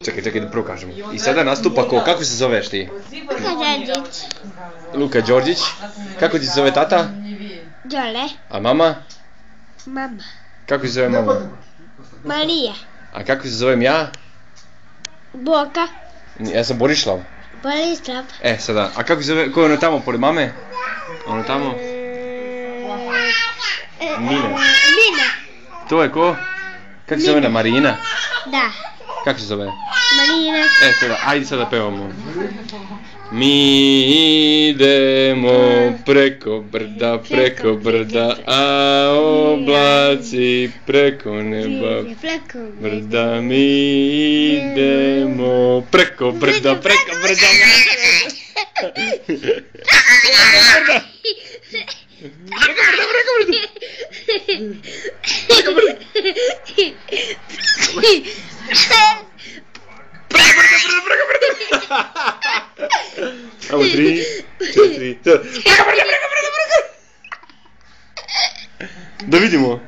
Čekaj, da prvo kažemo. I sada nastupa ko? Kako se zoveš ti? Luka Đorđić. Luka Đorđić. Kako ti se zove tata? Đole. A mama? Mama. Kako se zove mama? Marija. A kako se zovem ja? Boka. Ja sam Borislav. Borislav. Sada, a kako se zove, ko je ono tamo pored mame? Ono tamo? Mina. Mina. To je ko? Kako se zove ona, Marina? Da. Kako se zove? Marina. Sada, ajde sada pevamo. Mi idemo preko brda, a oblaci preko neba. Brda, mi idemo preko brda. Amo 3, 4, da vidimo.